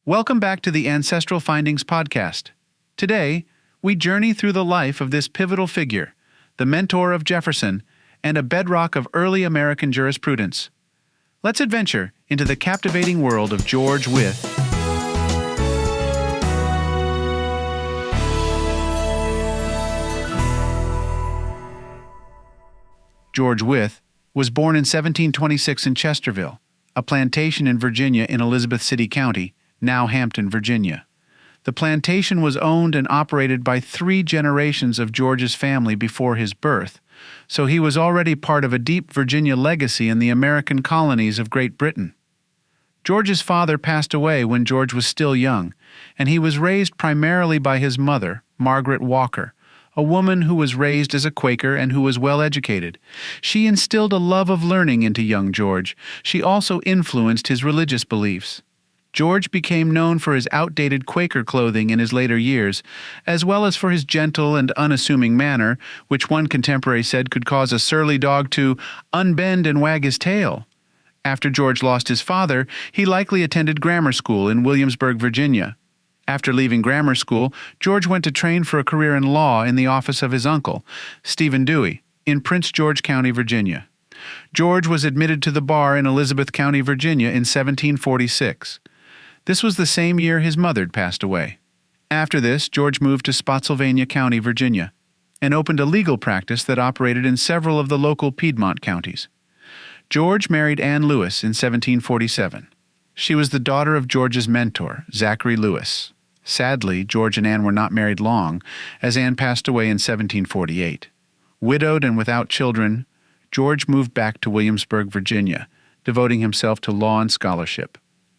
Welcome back to the Ancestral Findings podcast. Today, we journey through the life of this pivotal figure, the mentor of Jefferson and a bedrock of early American jurisprudence. Let's adventure into the captivating world of George Wythe. George Wythe was born in 1726 in Chesterville, a plantation in Virginia in Elizabeth City County, now Hampton, Virginia. The plantation was owned and operated by 3 generations of George's family before his birth, so he was already part of a deep Virginia legacy in the American colonies of Great Britain. George's father passed away when George was still young, and he was raised primarily by his mother, Margaret Walker, a woman who was raised as a Quaker and who was well educated. She instilled a love of learning into young George. She also influenced his religious beliefs. George became known for his outdated Quaker clothing in his later years, as well as for his gentle and unassuming manner, which one contemporary said could cause a surly dog to unbend and wag his tail. After George lost his father, he likely attended grammar school in Williamsburg, Virginia. After leaving grammar school, George went to train for a career in law in the office of his uncle, Stephen Dewey, in Prince George County, Virginia. George was admitted to the bar in Elizabeth County, Virginia in 1746. This was the same year his mother passed away. After this, George moved to Spotsylvania County, Virginia, and opened a legal practice that operated in several of the local Piedmont counties. George married Anne Lewis in 1747. She was the daughter of George's mentor, Zachary Lewis. Sadly, George and Anne were not married long, as Anne passed away in 1748. Widowed and without children, George moved back to Williamsburg, Virginia, devoting himself to law and scholarship.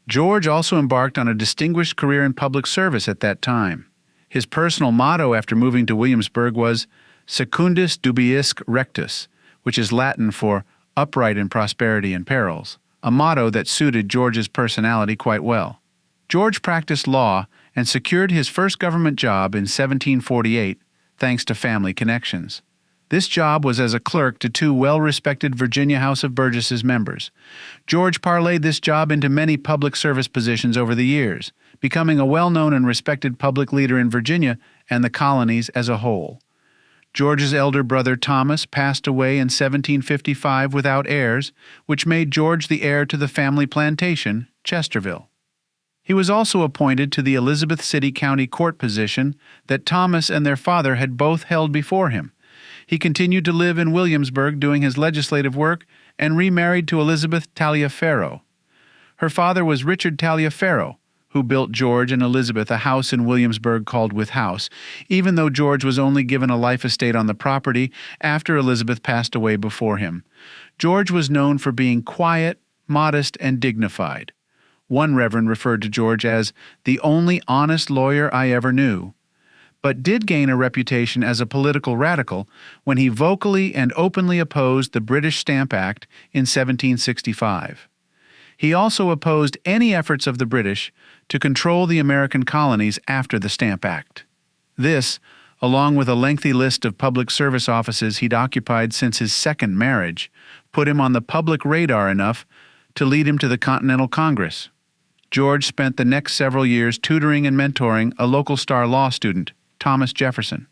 George also embarked on a distinguished career in public service at that time. His personal motto after moving to Williamsburg was Secundus Dubiisque Rectus, which is Latin for upright in prosperity and perils, a motto that suited George's personality quite well. George practiced law and secured his first government job in 1748 thanks to family connections. This job was as a clerk to 2 well-respected Virginia House of Burgesses members. George parlayed this job into many public service positions over the years, becoming a well-known and respected public leader in Virginia and the colonies as a whole. George's elder brother Thomas passed away in 1755 without heirs, which made George the heir to the family plantation, Chesterville. He was also appointed to the Elizabeth City County Court position that Thomas and their father had both held before him. He continued to live in Williamsburg doing his legislative work and remarried to Elizabeth Taliaferro. Her father was Richard Taliaferro, who built George and Elizabeth a house in Williamsburg called Wythe House, even though George was only given a life estate on the property after Elizabeth passed away before him. George was known for being quiet, modest, and dignified. One reverend referred to George as the only honest lawyer I ever knew, but did gain a reputation as a political radical when he vocally and openly opposed the British Stamp Act in 1765. He also opposed any efforts of the British to control the American colonies after the Stamp Act. This, along with a lengthy list of public service offices he'd occupied since his second marriage, put him on the public radar enough to lead him to the Continental Congress. George spent the next several years tutoring and mentoring a local star law student, Thomas Jefferson.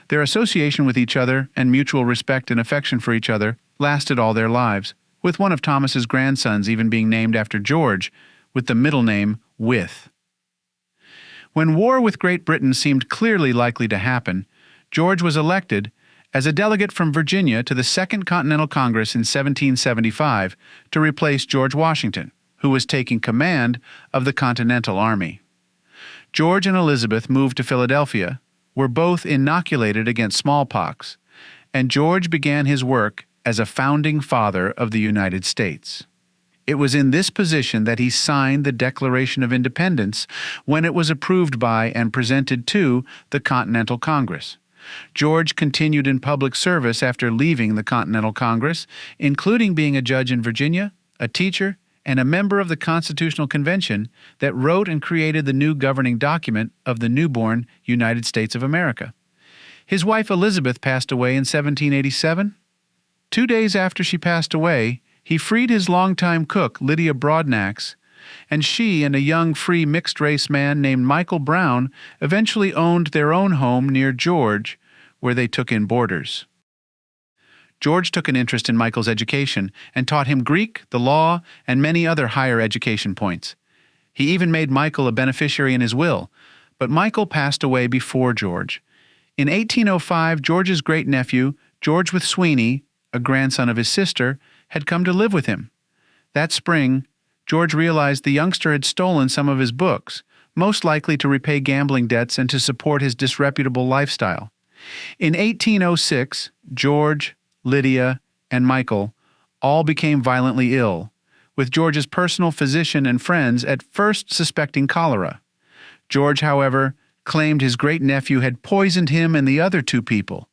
Their association with each other and mutual respect and affection for each other lasted all their lives, with one of Thomas's grandsons even being named after George, with the middle name Wythe. When war with Great Britain seemed clearly likely to happen, George was elected as a delegate from Virginia to the Second Continental Congress in 1775 to replace George Washington, who was taking command of the Continental Army. George and Elizabeth moved to Philadelphia, were both inoculated against smallpox, and George began his work as a founding father of the United States. It was in this position that he signed the Declaration of Independence when it was approved by and presented to the Continental Congress. George continued in public service after leaving the Continental Congress, including being a judge in Virginia, a teacher, and a member of the Constitutional Convention that wrote and created the new governing document of the newborn United States of America. His wife Elizabeth passed away in 1787. 2 days after she passed away, he freed his longtime cook, Lydia Broadnax, and she and a young free mixed-race man named Michael Brown eventually owned their own home near George, where they took in boarders. George took an interest in Michael's education and taught him Greek, the law, and many other higher education points. He even made Michael a beneficiary in his will, but Michael passed away before George. In 1805, George's great-nephew, George with Sweeney, a grandson of his sister, had come to live with him. That spring, George realized the youngster had stolen some of his books, most likely to repay gambling debts and to support his disreputable lifestyle. In 1806, George, Lydia, and Michael all became violently ill, with George's personal physician and friends at first suspecting cholera. George, however, claimed his great-nephew had poisoned him and the other two people,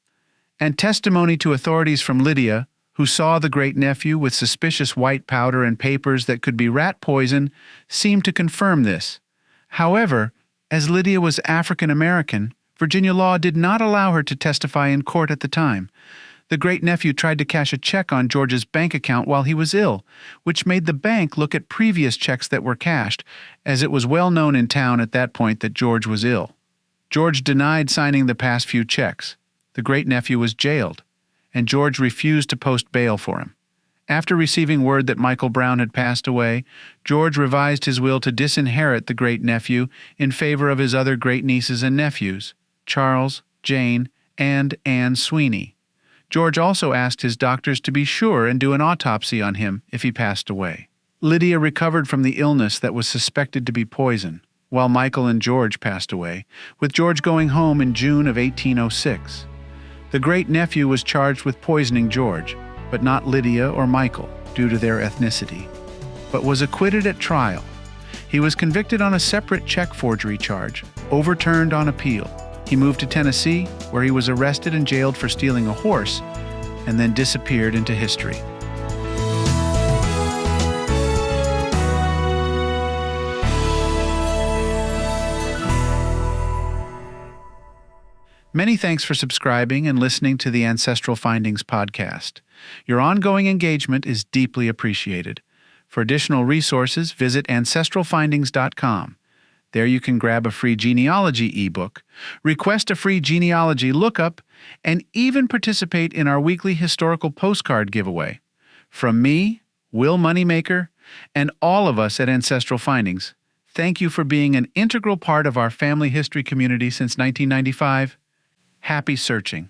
and testimony to authorities from Lydia, who saw the great-nephew with suspicious white powder and papers that could be rat poison, seemed to confirm this. However, as Lydia was African-American, Virginia law did not allow her to testify in court at the time. The great-nephew tried to cash a check on George's bank account while he was ill, which made the bank look at previous checks that were cashed, as it was well known in town at that point that George was ill. George denied signing the past few checks. The great-nephew was jailed, and George refused to post bail for him. After receiving word that Michael Brown had passed away, George revised his will to disinherit the great-nephew in favor of his other great-nieces and nephews, Charles, Jane, and Anne Sweeney. George also asked his doctors to be sure and do an autopsy on him if he passed away. Lydia recovered from the illness that was suspected to be poison, while Michael and George passed away, with George going home in June of 1806. The great-nephew was charged with poisoning George, but not Lydia or Michael, due to their ethnicity, but was acquitted at trial. He was convicted on a separate check forgery charge, overturned on appeal. He moved to Tennessee, where he was arrested and jailed for stealing a horse, and then disappeared into history. Many thanks for subscribing and listening to the Ancestral Findings podcast. Your ongoing engagement is deeply appreciated. For additional resources, visit ancestralfindings.com. There you can grab a free genealogy ebook, request a free genealogy lookup, and even participate in our weekly historical postcard giveaway. From me, Will Moneymaker, and all of us at Ancestral Findings, thank you for being an integral part of our family history community since 1995. Happy searching.